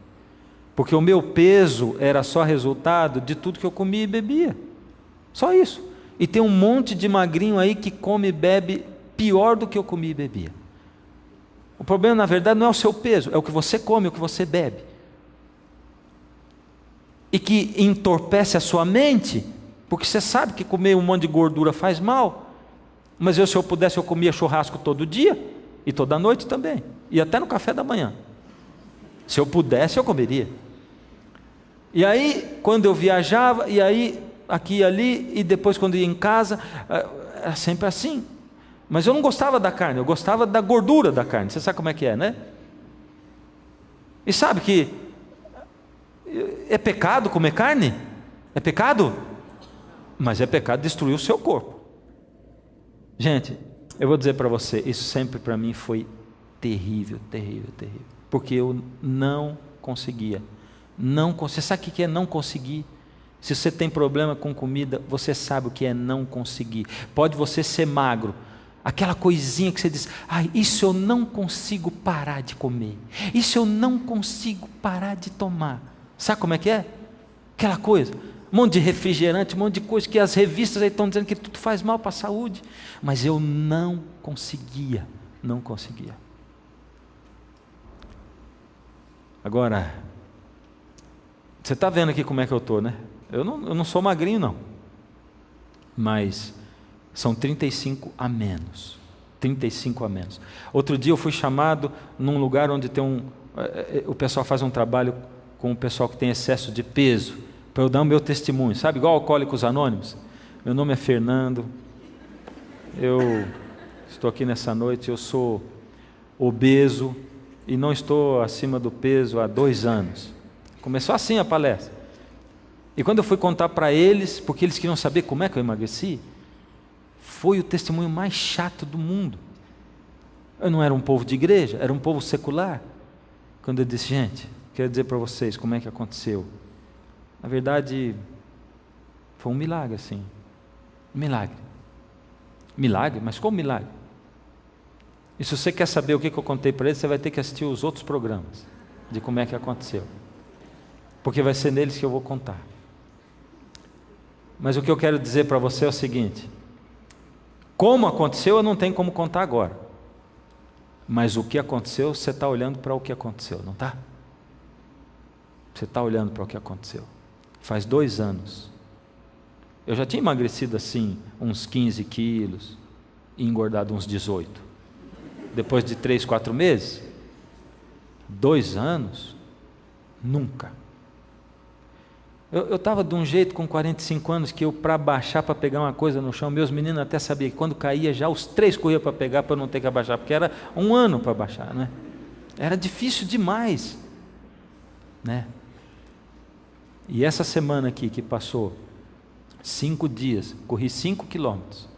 porque o meu peso era só resultado de tudo que eu comia e bebia, só isso. E tem um monte de magrinho aí que come e bebe pior do que eu comia e bebia. O problema na verdade não é o seu peso, é o que você come, o que você bebe, e que entorpece a sua mente, porque você sabe que comer um monte de gordura faz mal. Mas se eu pudesse, eu comia churrasco todo dia, e toda noite também, e até no café da manhã. Se eu pudesse, eu comeria. E aí, quando eu viajava, e aí, aqui e ali, e depois quando ia em casa, era sempre assim. Mas eu não gostava da carne, eu gostava da gordura da carne. Você sabe como é que é, né? E sabe que é pecado comer carne? É pecado? Mas é pecado destruir o seu corpo. Gente, eu vou dizer para você, isso sempre para mim foi terrível, terrível, terrível. Porque eu não conseguia. Você sabe o que é não conseguir? Se você tem problema com comida, você sabe o que é não conseguir. Pode você ser magro, aquela coisinha que você diz: ai, isso eu não consigo parar de comer, isso eu não consigo parar de tomar. Sabe como é que é? Aquela coisa, um monte de refrigerante, um monte de coisa que as revistas aí estão dizendo que tudo faz mal para a saúde, mas eu não conseguia. Agora, você está vendo aqui como é que eu estou, né? Eu não sou magrinho não, mas são 35 a menos. 35 a menos. Outro dia eu fui chamado num lugar onde tem o pessoal faz um trabalho com o pessoal que tem excesso de peso, para eu dar o meu testemunho, sabe, igual Alcoólicos Anônimos. Meu nome é Fernando, eu estou aqui nessa noite, eu sou obeso e não estou acima do peso há 2 anos. Começou assim a palestra. E quando eu fui contar para eles, porque eles queriam saber como é que eu emagreci, foi o testemunho mais chato do mundo. Eu não era um povo de igreja, era um povo secular. Quando eu disse: gente, quero dizer para vocês como é que aconteceu. Na verdade, foi um milagre, assim. Um milagre. Milagre? Mas como milagre? E se você quer saber o que eu contei para ele, você vai ter que assistir os outros programas, de como é que aconteceu. Porque vai ser neles que eu vou contar. Mas o que eu quero dizer para você é o seguinte: como aconteceu eu não tenho como contar agora. Mas o que aconteceu, você está olhando para o que aconteceu, não está? Você está olhando para o que aconteceu. Faz 2 anos. Eu já tinha emagrecido assim, uns 15 quilos, e engordado uns 18. Depois de 3, 4 meses. 2 anos? Nunca. Eu estava de um jeito com 45 anos que eu, para baixar, para pegar uma coisa no chão, meus meninos até sabiam que quando caía, já os 3 corriam para pegar, para eu não ter que abaixar, porque era 1 ano para baixar, né? Era difícil demais, né? E essa semana aqui que passou, 5 dias, corri 5 quilômetros,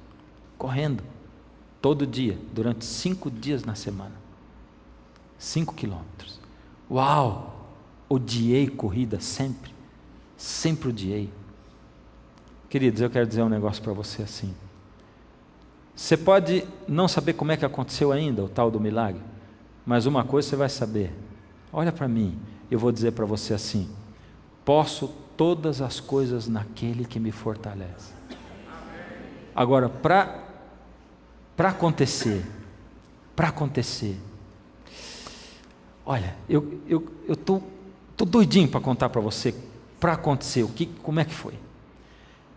correndo, todo dia, durante 5 dias na semana. 5 quilômetros. Uau! Odiei corrida sempre. Sempre odiei. Queridos, eu quero dizer um negócio para você assim. Você pode não saber como é que aconteceu ainda o tal do milagre, mas uma coisa você vai saber. Olha para mim, eu vou dizer para você assim: posso todas as coisas naquele que me fortalece. Agora, para acontecer, olha, eu tô doidinho para contar para você. Para acontecer, como é que foi?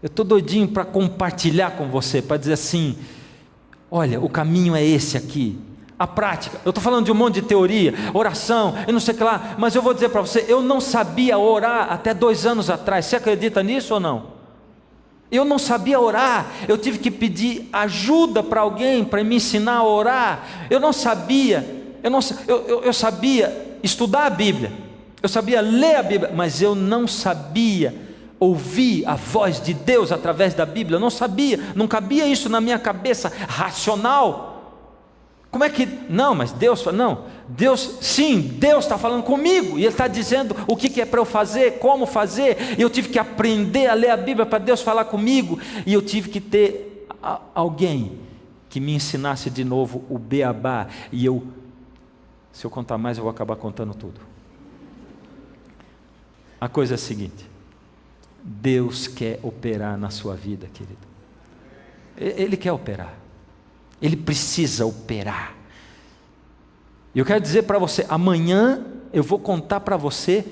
Eu estou doidinho para compartilhar com você, para dizer assim: olha, o caminho é esse aqui. A prática, eu estou falando de um monte de teoria, oração, eu não sei o que lá, mas eu vou dizer para você, eu não sabia orar até 2 anos atrás. Você acredita nisso ou não? Eu não sabia orar, eu tive que pedir ajuda para alguém para me ensinar a orar. Eu não sabia, eu sabia estudar a Bíblia. Eu sabia ler a Bíblia, mas eu não sabia ouvir a voz de Deus através da Bíblia. Eu não sabia, não cabia isso na minha cabeça racional. Como é que, não, mas Deus, não, Deus, sim, Deus está falando comigo, e Ele está dizendo o que é para eu fazer, como fazer, e eu tive que aprender a ler a Bíblia para Deus falar comigo, e eu tive que ter alguém que me ensinasse de novo o beabá, e se eu contar mais eu vou acabar contando tudo. A coisa é a seguinte: Deus quer operar na sua vida, querido. Ele quer operar. Ele precisa operar. E eu quero dizer para você, amanhã eu vou contar para você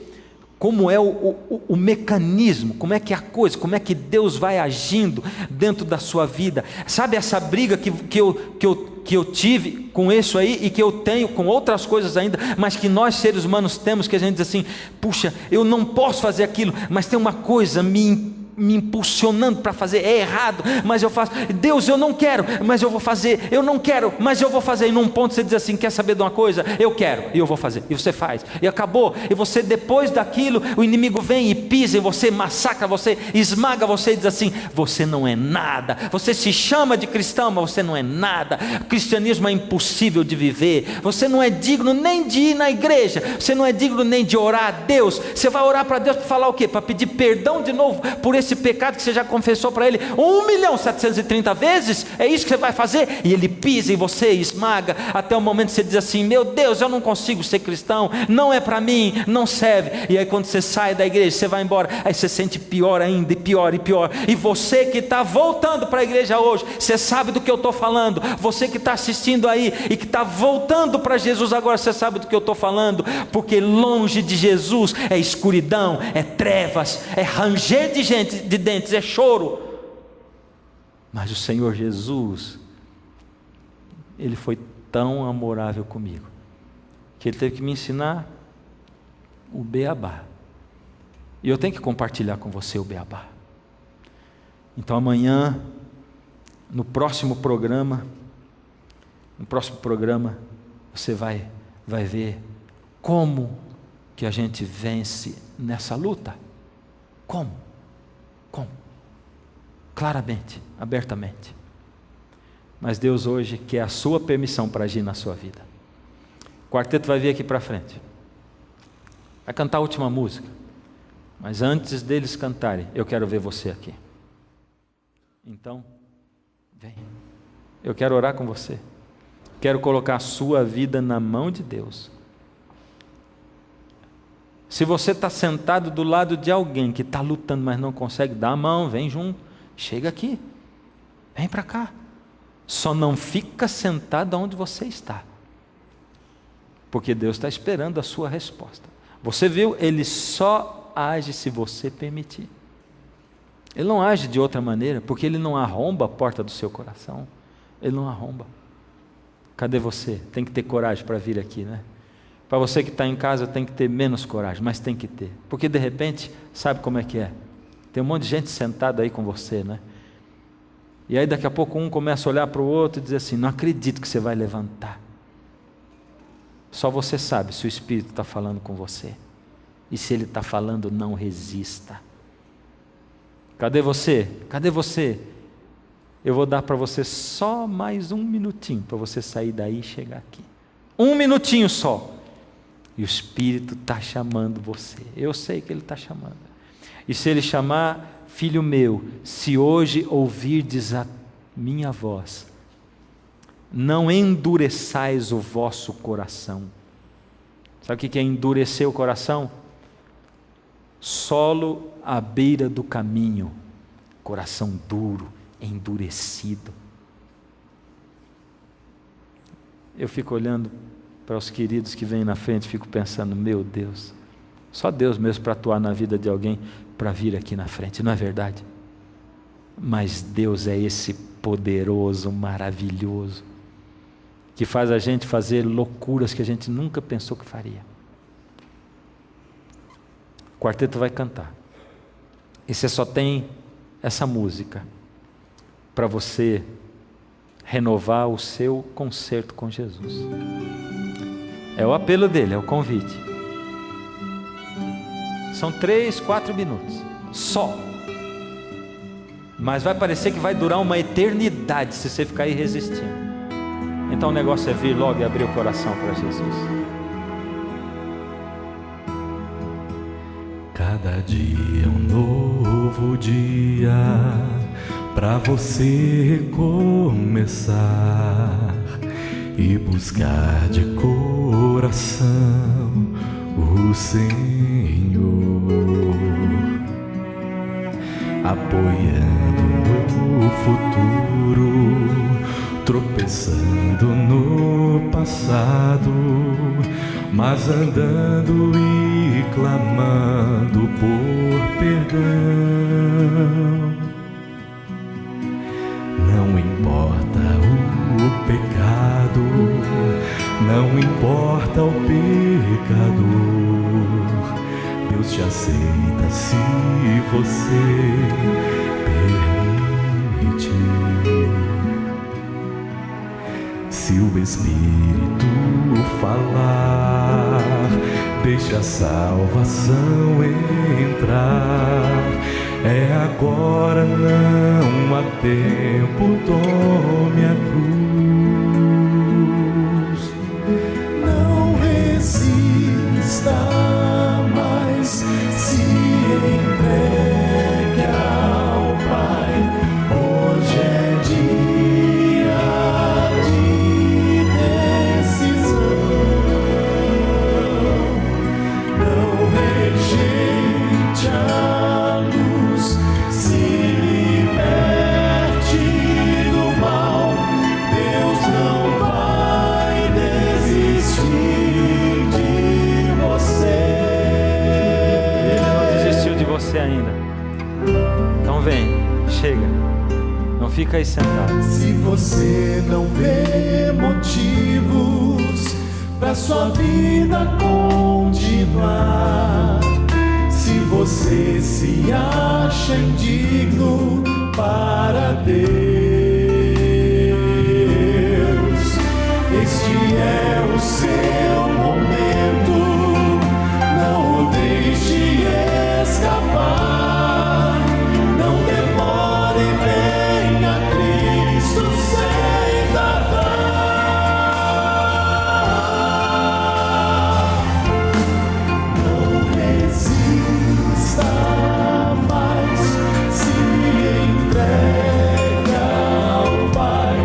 como é o mecanismo, como é que é a coisa, como é que Deus vai agindo dentro da sua vida. Sabe essa briga que eu tive com isso aí e que eu tenho com outras coisas ainda, mas que nós seres humanos temos, que a gente diz assim: puxa, eu não posso fazer aquilo, mas tem uma coisa me impulsionando para fazer, é errado, mas eu faço. Deus, eu não quero, mas eu vou fazer. Eu não quero, mas eu vou fazer. E num ponto você diz assim: quer saber de uma coisa? Eu quero, e eu vou fazer. E você faz, e acabou. E você, depois daquilo, o inimigo vem e pisa, e você massacra, você esmaga você, e diz assim: você não é nada. Você se chama de cristão, mas você não é nada. O cristianismo é impossível de viver. Você não é digno nem de ir na igreja. Você não é digno nem de orar a Deus. Você vai orar para Deus para falar o quê? Para pedir perdão de novo por esse pecado que você já confessou para Ele 1.730.000 vezes? É isso que você vai fazer? E Ele pisa em você, esmaga, até o momento que você diz assim: meu Deus, eu não consigo ser cristão, não é para mim, não serve. E aí quando você sai da igreja, você vai embora, aí você sente pior ainda, e pior e pior. E você que está voltando para a igreja hoje, você sabe do que eu estou falando. Você que está assistindo aí e que está voltando para Jesus agora, você sabe do que eu estou falando. Porque longe de Jesus é escuridão, é trevas, é ranger de dentes, é choro. Mas o Senhor Jesus, Ele foi tão amorável comigo, que Ele teve que me ensinar o beabá. E eu tenho que compartilhar com você o beabá. Então amanhã, no próximo programa, você vai ver como que a gente vence nessa luta. Como? Claramente, abertamente. Mas Deus hoje quer a sua permissão para agir na sua vida. O quarteto vai vir aqui para frente, vai cantar a última música, mas antes deles cantarem, eu quero ver você aqui. Então, vem. Eu quero orar com você. Quero colocar a sua vida na mão de Deus. Se você está sentado do lado de alguém que está lutando, mas não consegue, dá a mão, vem junto, chega aqui, vem para cá. Só não fica sentado onde você está, porque Deus está esperando a sua resposta. Você viu? Ele só age se você permitir. Ele não age de outra maneira, porque Ele não arromba a porta do seu coração. Ele não arromba. Cadê você? Tem que ter coragem para vir aqui, né? Para você que está em casa tem que ter menos coragem, mas tem que ter. Porque de repente, sabe como é que é? Tem um monte de gente sentada aí com você, né? E aí daqui a pouco um começa a olhar para o outro e dizer assim, não acredito que você vai levantar. Só você sabe se o Espírito está falando com você. E se Ele está falando, não resista. Cadê você? Cadê você? Eu vou dar para você só mais um minutinho, para você sair daí e chegar aqui. Um minutinho só. E o Espírito está chamando você. Eu sei que Ele está chamando. E se Ele chamar, filho meu, se hoje ouvirdes a minha voz, não endureçais o vosso coração. Sabe o que é endurecer o coração? Solo à beira do caminho. Coração duro, endurecido. Eu fico olhando para os queridos que vêm na frente, fico pensando, meu Deus, só Deus mesmo para atuar na vida de alguém, para vir aqui na frente, não é verdade? Mas Deus é esse poderoso, maravilhoso, que faz a gente fazer loucuras que a gente nunca pensou que faria. O quarteto vai cantar, e você só tem essa música para você renovar o seu concerto com Jesus. É o apelo dele, é o convite. São 3, 4 minutos, só. Mas vai parecer que vai durar uma eternidade se você ficar aí resistindo. Então o negócio é vir logo e abrir o coração para Jesus. Cada dia é um novo dia para você começar e buscar de coração o Senhor, apoiando no futuro, tropeçando no passado, mas andando e clamando por perdão. Não importa o pecado, não importa o pecador, Deus te aceita se você permitir. Se o Espírito falar, deixa a salvação entrar. É agora, não há tempo, tome a cruz. Não resista mais, se entregue ao Pai. Hoje é dia de decisão. Não rejeite a luz, se liberte do mal. Deus não vai desistir de você. Ele não desistiu de você ainda. Então vem, chega. Não fica aí sentado. Se você não vê motivos para sua vida continuar, se você se acha indigno para Deus, este é o seu momento, não o deixe escapar. Não demore, venha Cristo sem tardar. Não resista mais, se entregue ao Pai.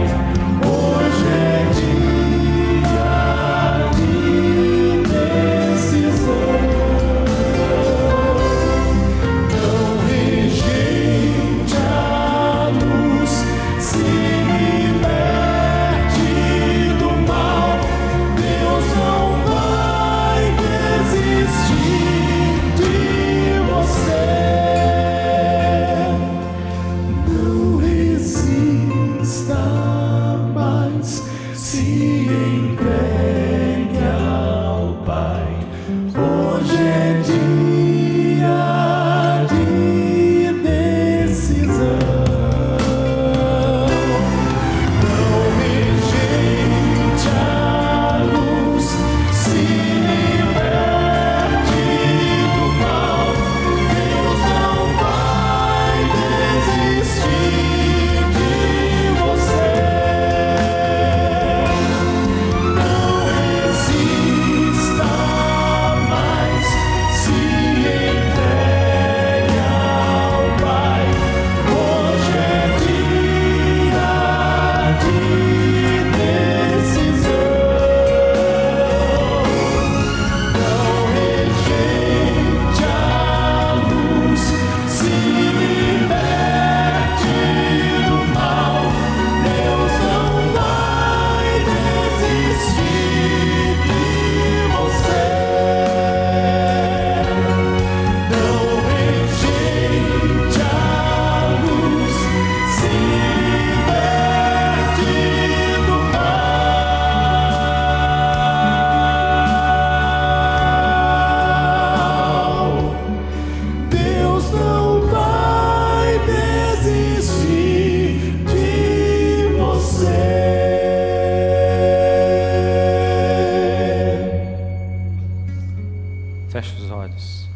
Feche os olhos.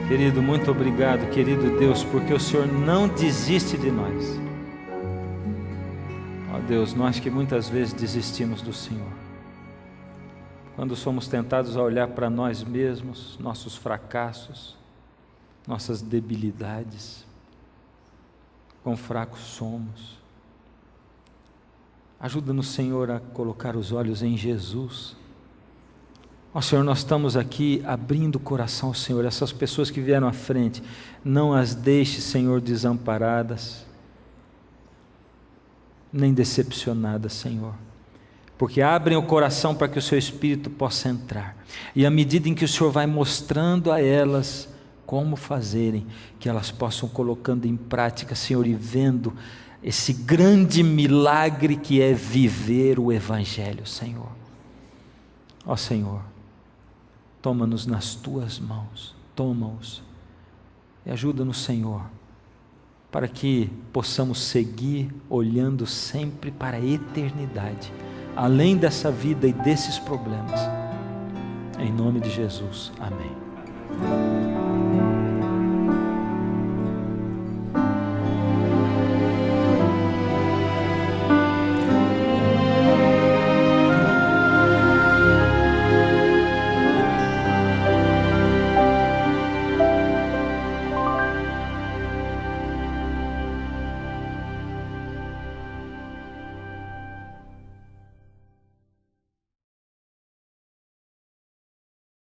Querido, muito obrigado, querido Deus, porque o Senhor não desiste de nós. Ó Deus, nós que muitas vezes desistimos do Senhor, quando somos tentados a olhar para nós mesmos, nossos fracassos, nossas debilidades, quão fracos somos. Ajuda-nos, Senhor, a colocar os olhos em Jesus. Ó Senhor, nós estamos aqui abrindo o coração ao Senhor. Essas pessoas que vieram à frente, não as deixe, Senhor, desamparadas, nem decepcionadas, Senhor, porque abrem o coração para que o Seu Espírito possa entrar, e à medida em que o Senhor vai mostrando a elas como fazerem, que elas possam colocando em prática, Senhor, e vendo esse grande milagre que é viver o Evangelho, Senhor. Ó Senhor, toma-nos nas Tuas mãos, toma-os e ajuda-nos, Senhor, para que possamos seguir olhando sempre para a eternidade, além dessa vida e desses problemas. Em nome de Jesus, amém.